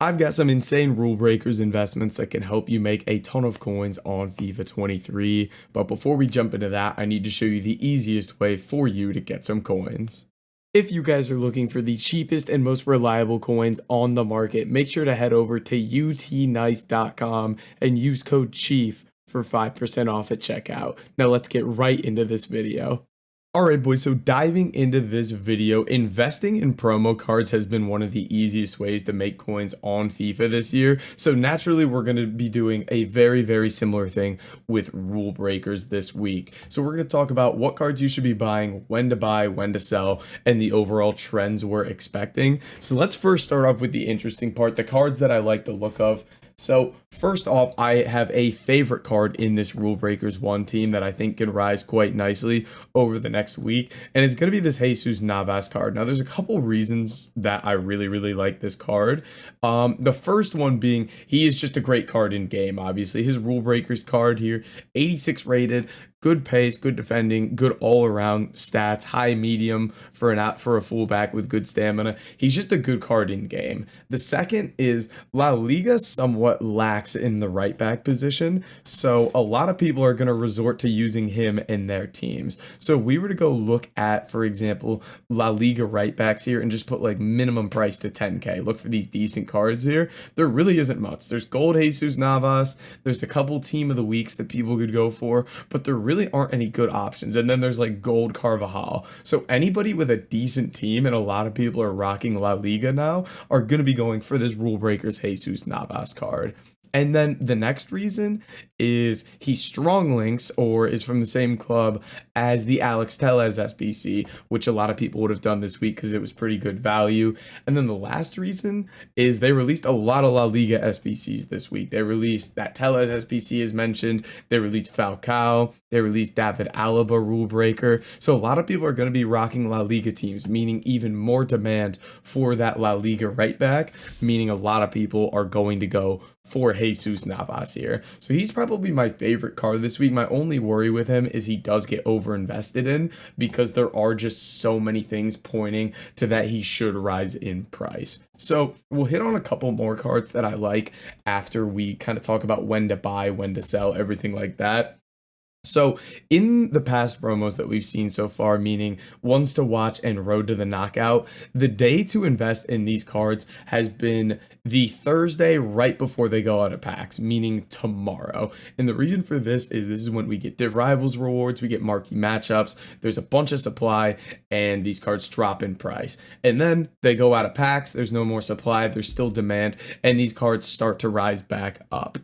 I've got some insane rule breakers investments that can help you make a ton of coins on FIFA 23. But before we jump into that, I need to show you the easiest way for you to get some coins. If you guys are looking for the cheapest and most reliable coins on the market, make sure to head over to utnice.com and use code CHIEF for 5% off at checkout. Now let's get right into this video. Alright boys, so diving into this video, investing in promo cards has been one of the easiest ways to make coins on FIFA this year. So naturally we're going to be doing a very similar thing with rule breakers this week. So we're going to talk about what cards you should be buying, when to buy, when to sell, and the overall trends we're expecting. So let's first start off with the interesting part, the cards that I like the look of. So first off, I have a favorite card in this Rule Breakers 1 team that I think can rise quite nicely over the next week, and it's going to be this Jesus Navas card. Now, there's a couple reasons that I really like this card. The first one being he is just a great card in game, obviously. His Rule Breakers card here, 86 rated, good pace, good defending, good all-around stats, high medium for a fullback with good stamina. He's just a good card in game. The second is La Liga somewhat lacks in the right back position, so a lot of people are going to resort to using him in their teams. So if we were to go look at, for example, La Liga right backs here and just put like minimum price to 10k, look for these decent cards here, there really isn't much. There's gold Jesus Navas, there's a couple team of the weeks that people could go for, but there really aren't any good options. And then there's like gold Carvajal. So anybody with a decent team, and a lot of people are rocking La Liga now, are going to be going for this Rule Breakers Jesus Navas card. And then the next reason is he strong links or is from the same club as the Alex Tellez SBC, which a lot of people would have done this week because it was pretty good value. And then the last reason is they released a lot of La Liga SBCs this week. They released that Tellez SBC as mentioned. They released Falcao. They released David Alaba Rule Breaker. So a lot of people are going to be rocking La Liga teams, meaning even more demand for that La Liga right back, meaning a lot of people are going to go for Jesus Navas here. So he's probably my favorite card this week. My only worry with him is he does get overinvested in because there are just so many things pointing to that he should rise in price. So we'll hit on a couple more cards that I like after we kind of talk about when to buy, when to sell, everything like that. So in the past promos that we've seen so far, meaning ones to watch and road to the knockout, the day to invest in these cards has been the Thursday right before they go out of packs, meaning tomorrow. And the reason for this is when we get Div Rivals rewards, we get marquee matchups, there's a bunch of supply, and these cards drop in price. And then they go out of packs, there's no more supply, there's still demand, and these cards start to rise back up.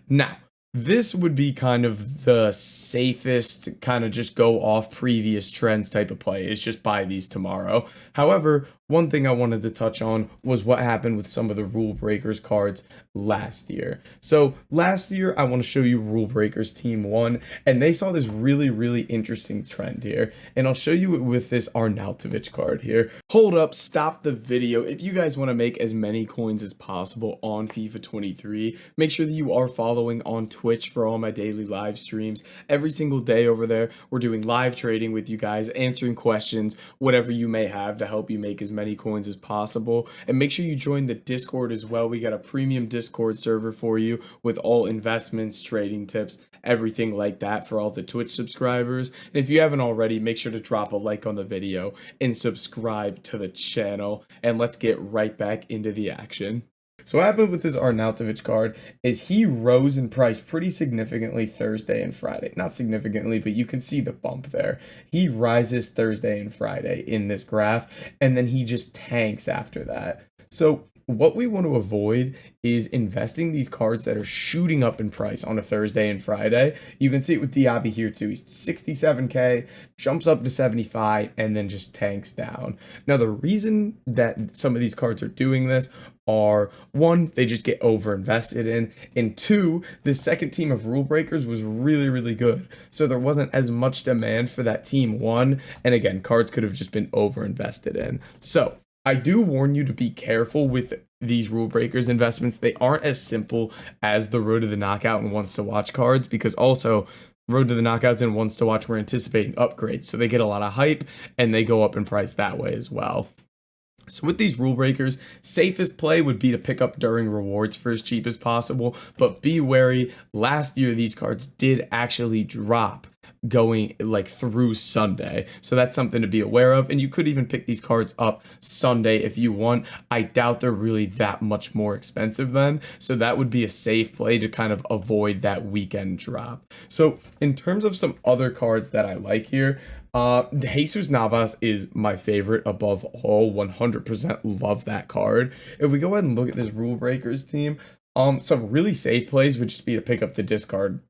Now, this would be kind of the safest, kind of just go off previous trends type of play. It's just buy these tomorrow. However, one thing I wanted to touch on was what happened with some of the Rule Breakers cards last year. So last year, I want to show you Rule Breakers Team 1, and they saw this really interesting trend here. And I'll show you it with this Arnautovic card here. Hold up, stop the video. If you guys want to make as many coins as possible on FIFA 23, make sure that you are following on Twitch for all my daily live streams. Every single day over there, we're doing live trading with you guys, answering questions, whatever you may have to help you make as many coins as possible. And make sure you join the Discord as well. We got a premium Discord server for you with all investments, trading tips, everything like that for all the Twitch subscribers. And if you haven't already, make sure to drop a like on the video and subscribe to the channel. And let's get right back into the action. So what happened with this Arnautovic card is he rose in price pretty significantly Thursday and Friday. Not significantly, but you can see the bump there. He rises Thursday and Friday in this graph, and then he just tanks after that. So what we want to avoid is investing these cards that are shooting up in price on a Thursday and Friday. You can see it with Diaby here too. He's 67k, jumps up to 75, and then just tanks down. Now, the reason that some of these cards are doing this are, one, they just get overinvested in, and two, the second team of Rule Breakers was really good. So there wasn't as much demand for that team one, and again, cards could have just been overinvested in. So I do warn you to be careful with these Rule Breakers investments. They aren't as simple as the Road to the Knockout and Ones to Watch cards, because also Road to the Knockouts and Ones to Watch, we're anticipating upgrades, so they get a lot of hype and they go up in price that way as well. So with these rule breakers, safest play would be to pick up during rewards for as cheap as possible, but be wary. Last year, these cards did actually drop going like through Sunday. So that's something to be aware of. And you could even pick these cards up Sunday if you want. I doubt they're really that much more expensive then. So that would be a safe play to kind of avoid that weekend drop. So in terms of some other cards that I like here, Jesus Navas is my favorite above all. 100% love that card. If we go ahead and look at this Rule Breakers team, some really safe plays would just be to pick up the discard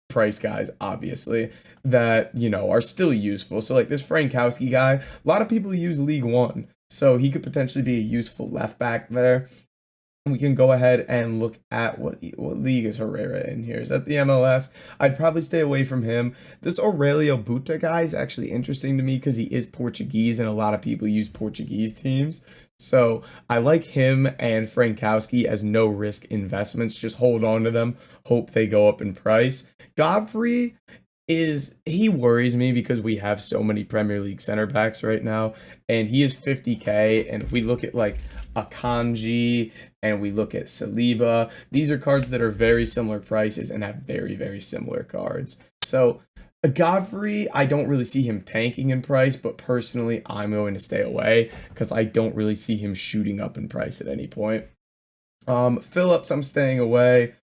price guys, obviously, that, you know, are still useful. So like this Frankowski guy, a lot of people use League One, so he could potentially be a useful left back there. We can go ahead and look at what league is Herrera in here. Is that the MLS? I'd probably stay away from him. This Aurelio Buta guy is actually interesting to me because he is Portuguese and a lot of people use Portuguese teams. So I like him and Frankowski as no risk investments. Just hold on to them. Hope they go up in price. Godfrey he worries me because we have so many Premier League center backs right now, and he is 50K. And if we look at like Akanji and we look at Saliba, these are cards that are very similar prices and have very, very similar cards. So Godfrey, I don't really see him tanking in price, but personally, I'm going to stay away because I don't really see him shooting up in price at any point. Phillips, I'm staying away.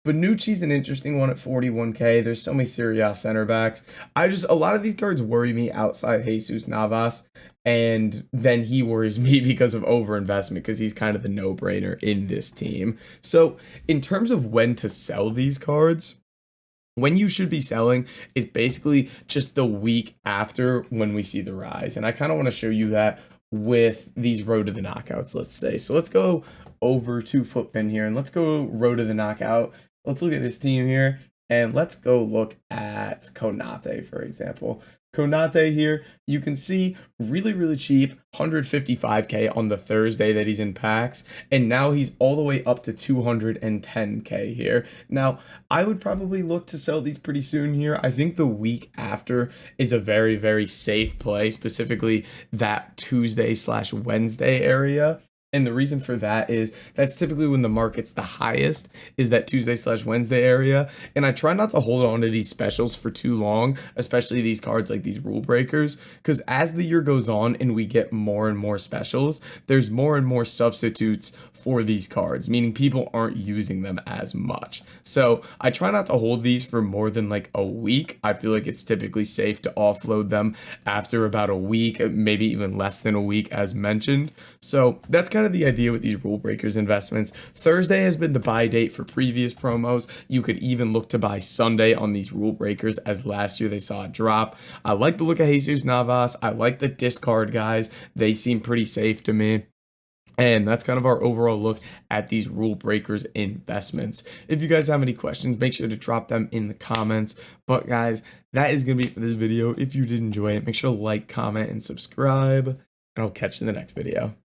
Bonucci's an interesting one at 41K. There's so many Serie A center backs. A lot of these cards worry me outside Jesus Navas, and then he worries me because of overinvestment because he's kind of the no-brainer in this team. So in terms of when to sell these cards, when you should be selling is basically just the week after when we see the rise. And I kind of want to show you that with these road to the knockouts, let's say. So let's go over to Footpin here and let's go road to the knockout. Let's look at this team here and let's go look at Konate, for example. Konate here, you can see really, really cheap, 155K on the Thursday that he's in packs, and now he's all the way up to 210K here. Now, I would probably look to sell these pretty soon here. I think the week after is a very, very safe play, specifically that Tuesday/Wednesday area. And the reason for that is that's typically when the market's the highest, is that Tuesday/Wednesday area. And I try not to hold on to these specials for too long, especially these cards like these rule breakers, because as the year goes on and we get more and more specials, there's more and more substitutes for these cards, meaning people aren't using them as much. So I try not to hold these for more than like a week. I feel like it's typically safe to offload them after about a week, maybe even less than a week as mentioned. So that's kind of the idea with these rule breakers investments. Thursday has been the buy date for previous promos. You could even look to buy Sunday on these rule breakers, as last year they saw a drop. I like the look of Jesus Navas. I like the discard guys. They seem pretty safe to me. And that's kind of our overall look at these rule breakers investments. If you guys have any questions, make sure to drop them in the comments. But guys, that is going to be it for this video. If you did enjoy it, make sure to like, comment, and subscribe. And I'll catch you in the next video.